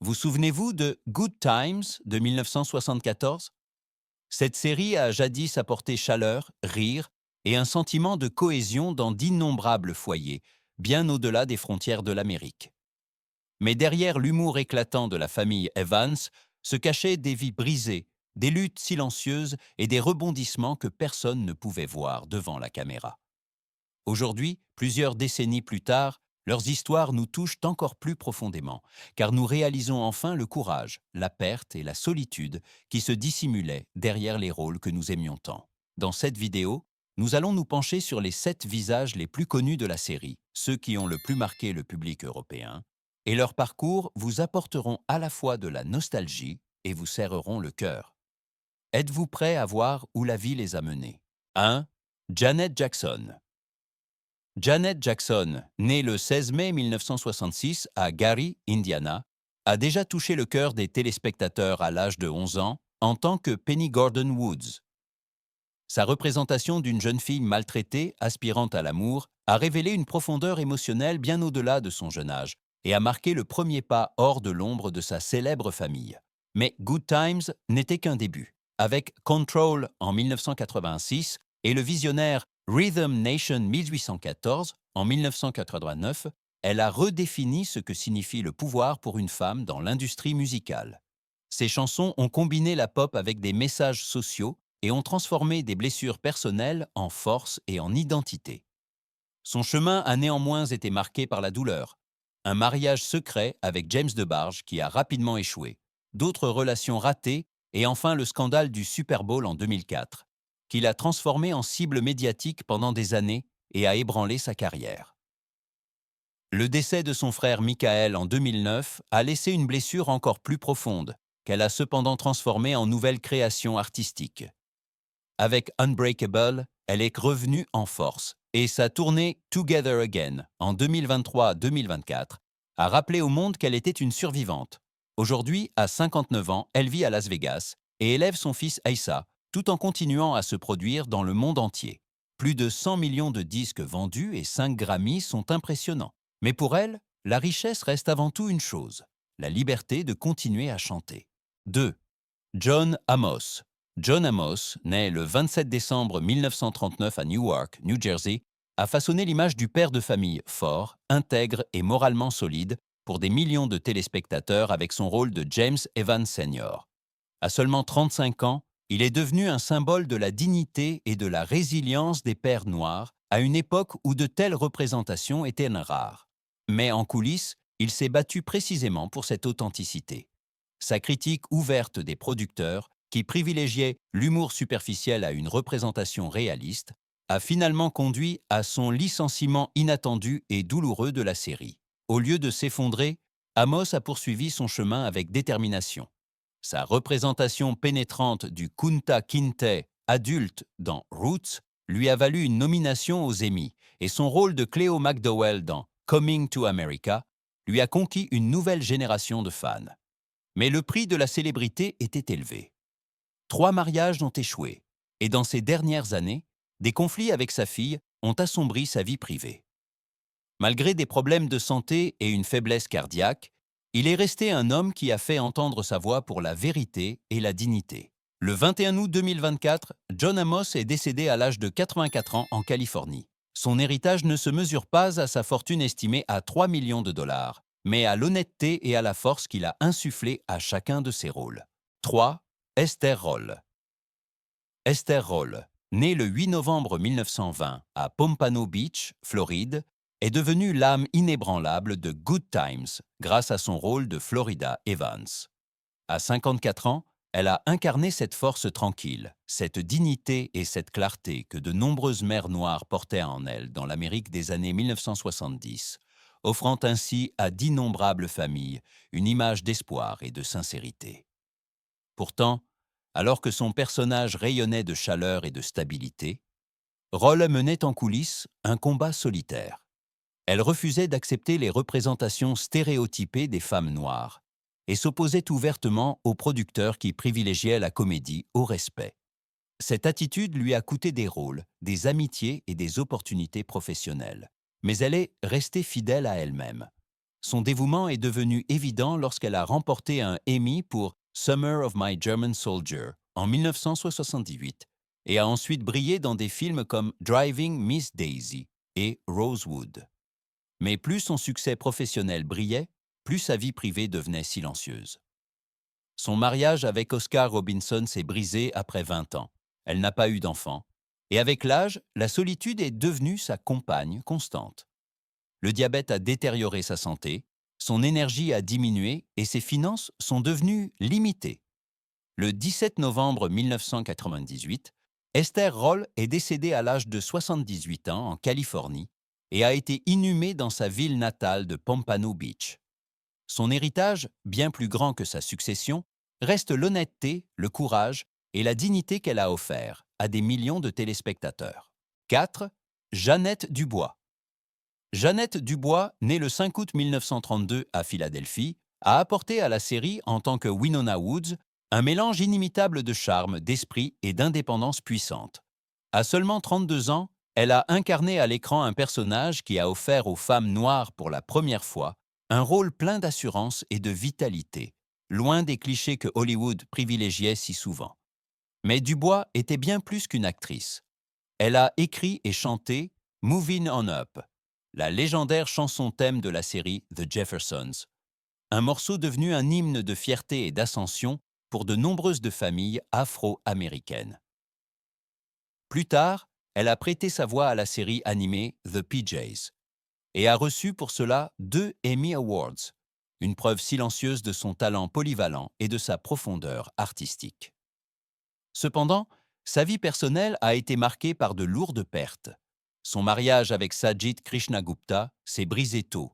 Vous souvenez-vous de Good Times de 1974? Cette série a jadis apporté chaleur, rire et un sentiment de cohésion dans d'innombrables foyers, bien au-delà des frontières de l'Amérique. Mais derrière l'humour éclatant de la famille Evans se cachaient des vies brisées, des luttes silencieuses et des rebondissements que personne ne pouvait voir devant la caméra. Aujourd'hui, plusieurs décennies plus tard, leurs histoires nous touchent encore plus profondément, car nous réalisons enfin le courage, la perte et la solitude qui se dissimulaient derrière les rôles que nous aimions tant. Dans cette vidéo, nous allons nous pencher sur les 7 visages les plus connus de la série, ceux qui ont le plus marqué le public européen, et leurs parcours vous apporteront à la fois de la nostalgie et vous serreront le cœur. Êtes-vous prêt à voir où la vie les a menés? 1. Janet Jackson. Janet Jackson, née le 16 mai 1966 à Gary, Indiana, a déjà touché le cœur des téléspectateurs à l'âge de 11 ans en tant que Penny Gordon Woods. Sa représentation d'une jeune fille maltraitée, aspirant à l'amour, a révélé une profondeur émotionnelle bien au-delà de son jeune âge et a marqué le premier pas hors de l'ombre de sa célèbre famille. Mais Good Times n'était qu'un début. Avec Control en 1986 et le visionnaire Rhythm Nation 1814 en 1989, elle a redéfini ce que signifie le pouvoir pour une femme dans l'industrie musicale. Ses chansons ont combiné la pop avec des messages sociaux et ont transformé des blessures personnelles en force et en identité. Son chemin a néanmoins été marqué par la douleur. Un mariage secret avec James DeBarge qui a rapidement échoué, d'autres relations ratées et enfin le scandale du Super Bowl en 2004, qui l'a transformé en cible médiatique pendant des années et a ébranlé sa carrière. Le décès de son frère Michael en 2009 a laissé une blessure encore plus profonde, qu'elle a cependant transformée en nouvelle création artistique. Avec Unbreakable, elle est revenue en force et sa tournée Together Again en 2023-2024 a rappelé au monde qu'elle était une survivante. Aujourd'hui, à 59 ans, elle vit à Las Vegas et élève son fils Asa, tout en continuant à se produire dans le monde entier. Plus de 100 millions de disques vendus et 5 Grammys sont impressionnants. Mais pour elle, la richesse reste avant tout une chose, la liberté de continuer à chanter. 2. John Amos. John Amos, né le 27 décembre 1939 à Newark, New Jersey, a façonné l'image du père de famille fort, intègre et moralement solide pour des millions de téléspectateurs avec son rôle de James Evans Sr. À seulement 35 ans, il est devenu un symbole de la dignité et de la résilience des pères noirs à une époque où de telles représentations étaient rares. Mais en coulisses, il s'est battu précisément pour cette authenticité. Sa critique ouverte des producteurs, qui privilégiaient l'humour superficiel à une représentation réaliste, a finalement conduit à son licenciement inattendu et douloureux de la série. Au lieu de s'effondrer, Amos a poursuivi son chemin avec détermination. Sa représentation pénétrante du Kunta Kinte adulte dans Roots lui a valu une nomination aux Emmy et son rôle de Cleo McDowell dans Coming to America lui a conquis une nouvelle génération de fans. Mais le prix de la célébrité était élevé. 3 mariages ont échoué, et dans ces dernières années, des conflits avec sa fille ont assombri sa vie privée. Malgré des problèmes de santé et une faiblesse cardiaque, il est resté un homme qui a fait entendre sa voix pour la vérité et la dignité. Le 21 août 2024, John Amos est décédé à l'âge de 84 ans en Californie. Son héritage ne se mesure pas à sa fortune estimée à 3 millions de dollars, mais à l'honnêteté et à la force qu'il a insufflé à chacun de ses rôles. 3. Esther Roll. Esther Roll, née le 8 novembre 1920 à Pompano Beach, Floride, est devenue l'âme inébranlable de Good Times grâce à son rôle de Florida Evans. À 54 ans, elle a incarné cette force tranquille, cette dignité et cette clarté que de nombreuses mères noires portaient en elles dans l'Amérique des années 1970, offrant ainsi à d'innombrables familles une image d'espoir et de sincérité. Pourtant, alors que son personnage rayonnait de chaleur et de stabilité, Roll menait en coulisses un combat solitaire. Elle refusait d'accepter les représentations stéréotypées des femmes noires et s'opposait ouvertement aux producteurs qui privilégiaient la comédie au respect. Cette attitude lui a coûté des rôles, des amitiés et des opportunités professionnelles, mais elle est restée fidèle à elle-même. son dévouement est devenu évident lorsqu'elle a remporté un Emmy pour Summer of My German Soldier en 1978 et a ensuite brillé dans des films comme Driving Miss Daisy et Rosewood. Mais plus son succès professionnel brillait, plus sa vie privée devenait silencieuse. Son mariage avec Oscar Robinson s'est brisé après 20 ans. Elle n'a pas eu d'enfant. Et avec l'âge, la solitude est devenue sa compagne constante. Le diabète a détérioré sa santé, son énergie a diminué et ses finances sont devenues limitées. Le 17 novembre 1998, Esther Roll est décédée à l'âge de 78 ans en Californie et a été inhumée dans sa ville natale de Pompano Beach. Son héritage, bien plus grand que sa succession, reste l'honnêteté, le courage et la dignité qu'elle a offert à des millions de téléspectateurs. 4. Jeannette Dubois. Jeannette Dubois, née le 5 août 1932 à Philadelphie, a apporté à la série, en tant que Winona Woods, un mélange inimitable de charme, d'esprit et d'indépendance puissante. À seulement 32 ans, elle a incarné à l'écran un personnage qui a offert aux femmes noires pour la première fois un rôle plein d'assurance et de vitalité, loin des clichés que Hollywood privilégiait si souvent. Mais Dubois était bien plus qu'une actrice. Elle a écrit et chanté Moving On Up, la légendaire chanson-thème de la série The Jeffersons, un morceau devenu un hymne de fierté et d'ascension pour de nombreuses de familles afro-américaines. Plus tard, elle a prêté sa voix à la série animée The PJs et a reçu pour cela 2 Emmy Awards, une preuve silencieuse de son talent polyvalent et de sa profondeur artistique. Cependant, sa vie personnelle a été marquée par de lourdes pertes. Son mariage avec Sajid Krishnagupta s'est brisé tôt,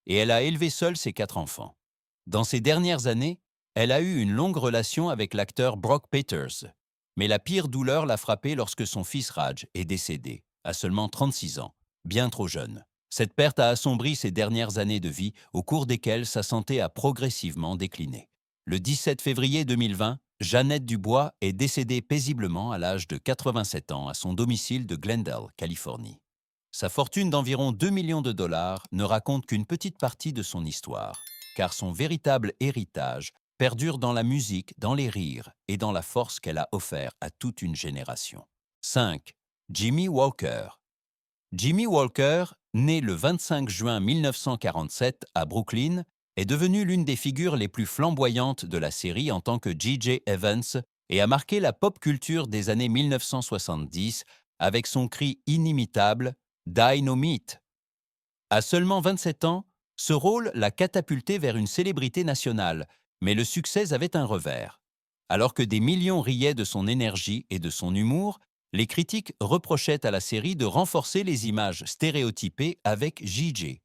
et elle a élevé seule ses 4 enfants. Dans ces dernières années, elle a eu une longue relation avec l'acteur Brock Peters, mais la pire douleur l'a frappée lorsque son fils Raj est décédé, à seulement 36 ans, bien trop jeune. Cette perte a assombri ses dernières années de vie, au cours desquelles sa santé a progressivement décliné. Le 17 février 2020, Jeannette Dubois est décédée paisiblement à l'âge de 87 ans à son domicile de Glendale, Californie. Sa fortune d'environ 2 millions de dollars ne raconte qu'une petite partie de son histoire, car son véritable héritage perdure dans la musique, dans les rires et dans la force qu'elle a offert à toute une génération. 5. Jimmy Walker. Jimmy Walker, né le 25 juin 1947 à Brooklyn, est devenu l'une des figures les plus flamboyantes de la série en tant que J.J. Evans et a marqué la pop culture des années 1970 avec son cri inimitable « Dynamite ». À seulement 27 ans, ce rôle l'a catapulté vers une célébrité nationale, mais le succès avait un revers. Alors que des millions riaient de son énergie et de son humour, les critiques reprochaient à la série de renforcer les images stéréotypées avec J.J.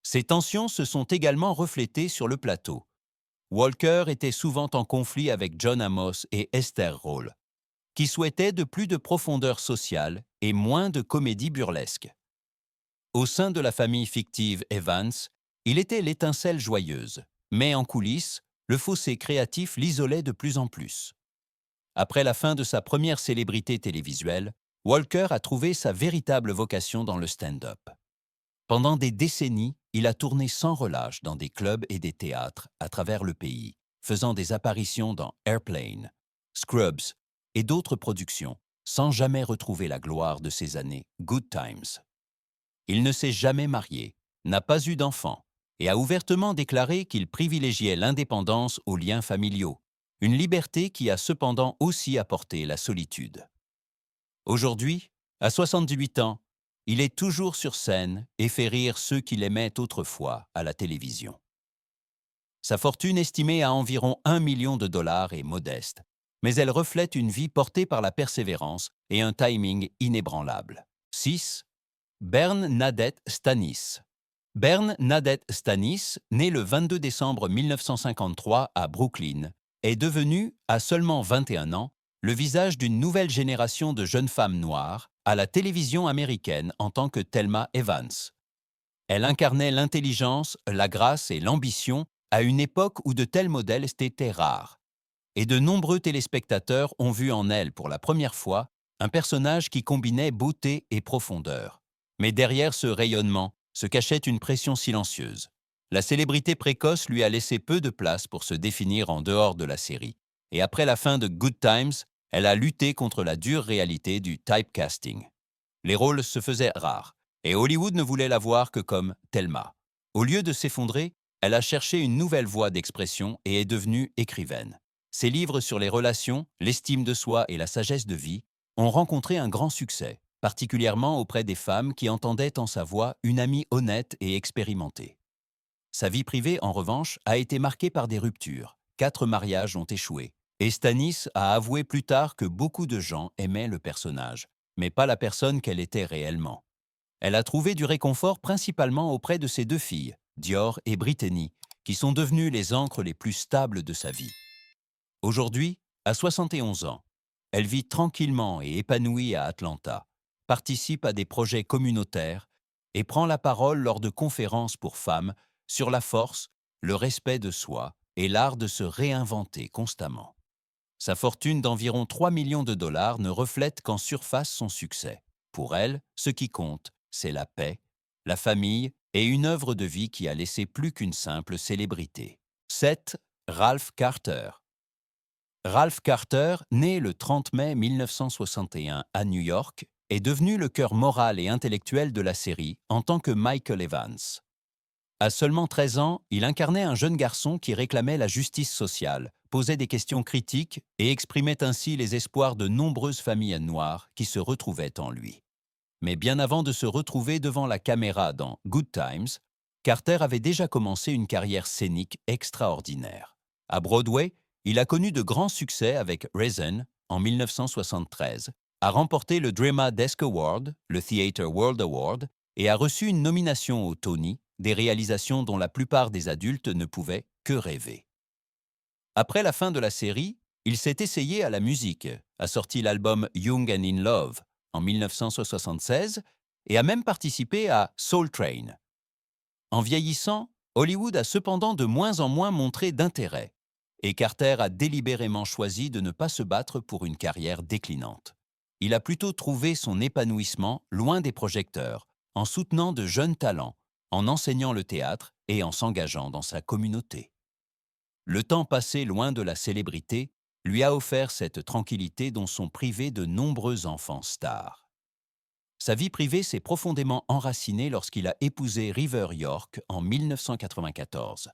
Ces tensions se sont également reflétées sur le plateau. Walker était souvent en conflit avec John Amos et Esther Roll, qui souhaitaient de plus de profondeur sociale et moins de comédie burlesque. Au sein de la famille fictive Evans, il était l'étincelle joyeuse, mais en coulisses, le fossé créatif l'isolait de plus en plus. Après la fin de sa première célébrité télévisuelle, Walker a trouvé sa véritable vocation dans le stand-up. Pendant des décennies, il a tourné sans relâche dans des clubs et des théâtres à travers le pays, faisant des apparitions dans Airplane, Scrubs et d'autres productions, sans jamais retrouver la gloire de ses années Good Times. Il ne s'est jamais marié, n'a pas eu d'enfant et a ouvertement déclaré qu'il privilégiait l'indépendance aux liens familiaux, une liberté qui a cependant aussi apporté la solitude. Aujourd'hui, à 78 ans, il est toujours sur scène et fait rire ceux qui l'aimaient autrefois à la télévision. Sa fortune estimée à environ 1 million de dollars est modeste, mais elle reflète une vie portée par la persévérance et un timing inébranlable. 6. Bernadette Stanis. Bernadette Stanis, née le 22 décembre 1953 à Brooklyn, est devenue, à seulement 21 ans, le visage d'une nouvelle génération de jeunes femmes noires à la télévision américaine en tant que Thelma Evans. Elle incarnait l'intelligence, la grâce et l'ambition à une époque où de tels modèles étaient rares. Et de nombreux téléspectateurs ont vu en elle pour la première fois un personnage qui combinait beauté et profondeur. Mais derrière ce rayonnement se cachait une pression silencieuse, La célébrité précoce lui a laissé peu de place pour se définir en dehors de la série. Et après la fin de Good Times, elle a lutté contre la dure réalité du typecasting. Les rôles se faisaient rares, et Hollywood ne voulait la voir que comme Thelma. Au lieu de s'effondrer, elle a cherché une nouvelle voie d'expression et est devenue écrivaine. Ses livres sur les relations, l'estime de soi et la sagesse de vie ont rencontré un grand succès, particulièrement auprès des femmes qui entendaient en sa voix une amie honnête et expérimentée. Sa vie privée, en revanche, a été marquée par des ruptures. 4 mariages ont échoué. Et Stanis a avoué plus tard que beaucoup de gens aimaient le personnage, mais pas la personne qu'elle était réellement. Elle a trouvé du réconfort principalement auprès de ses 2 filles, Dior et Brittany, qui sont devenues les ancres les plus stables de sa vie. Aujourd'hui, à 71 ans, elle vit tranquillement et épanouie à Atlanta, participe à des projets communautaires et prend la parole lors de conférences pour femmes sur la force, le respect de soi et l'art de se réinventer constamment. Sa fortune d'environ 3 millions de dollars ne reflète qu'en surface son succès. Pour elle, ce qui compte, c'est la paix, la famille et une œuvre de vie qui a laissé plus qu'une simple célébrité. 7. Ralph Carter. Ralph Carter, né le 30 mai 1961 à New York, est devenu le cœur moral et intellectuel de la série en tant que Michael Evans. À seulement 13 ans, il incarnait un jeune garçon qui réclamait la justice sociale, posait des questions critiques et exprimait ainsi les espoirs de nombreuses familles noires qui se retrouvaient en lui. Mais bien avant de se retrouver devant la caméra dans Good Times, Carter avait déjà commencé une carrière scénique extraordinaire. À Broadway, il a connu de grands succès avec Raisin en 1973, a remporté le Drama Desk Award, le Theatre World Award, et a reçu une nomination au Tony, des réalisations dont la plupart des adultes ne pouvaient que rêver. Après la fin de la série, il s'est essayé à la musique, a sorti l'album Young and in Love en 1976 et a même participé à Soul Train. En vieillissant, Hollywood a cependant de moins en moins montré d'intérêt, et Carter a délibérément choisi de ne pas se battre pour une carrière déclinante. Il a plutôt trouvé son épanouissement loin des projecteurs, en soutenant de jeunes talents, en enseignant le théâtre et en s'engageant dans sa communauté. Le temps passé loin de la célébrité lui a offert cette tranquillité dont sont privés de nombreux enfants stars. Sa vie privée s'est profondément enracinée lorsqu'il a épousé River York en 1994.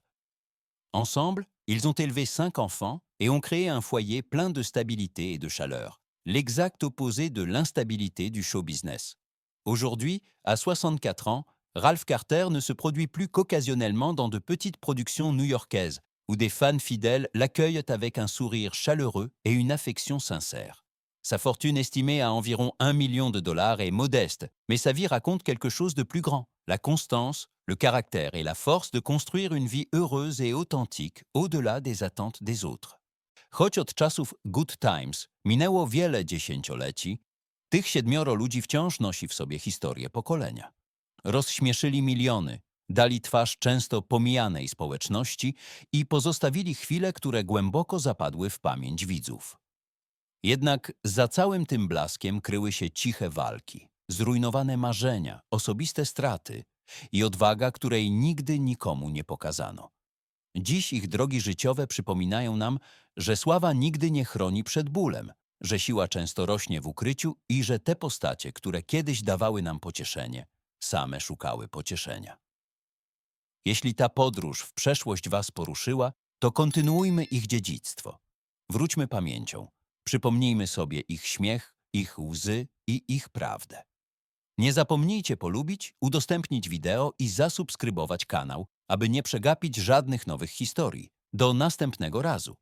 Ensemble, ils ont élevé 5 enfants et ont créé un foyer plein de stabilité et de chaleur, l'exact opposé de l'instabilité du show business. Aujourd'hui, à 64 ans, Ralph Carter ne se produit plus qu'occasionnellement dans de petites productions new-yorkaises, où des fans fidèles l'accueillent avec un sourire chaleureux et une affection sincère. Sa fortune estimée à environ 1 million de dollars est modeste, mais sa vie raconte quelque chose de plus grand, la constance, le caractère et la force de construire une vie heureuse et authentique au-delà des attentes des autres. Choć od czasów Good Times minęło wiele dziesięcioleci, tych 7 ludzi wciąż nosi w sobie historię pokolenia. Rozśmieszyli miliony, dali twarz często pomijanej społeczności i pozostawili chwile, które głęboko zapadły w pamięć widzów. Jednak za całym tym blaskiem kryły się ciche walki, zrujnowane marzenia, osobiste straty i odwaga, której nigdy nikomu nie pokazano. Dziś ich drogi życiowe przypominają nam, że sława nigdy nie chroni przed bólem, że siła często rośnie w ukryciu i że te postacie, które kiedyś dawały nam pocieszenie, same szukały pocieszenia. Jeśli ta podróż w przeszłość was poruszyła, to kontynuujmy ich dziedzictwo. Wróćmy pamięcią, przypomnijmy sobie ich śmiech, ich łzy i ich prawdę. Nie zapomnijcie polubić, udostępnić wideo i zasubskrybować kanał, aby nie przegapić żadnych nowych historii. Do następnego razu.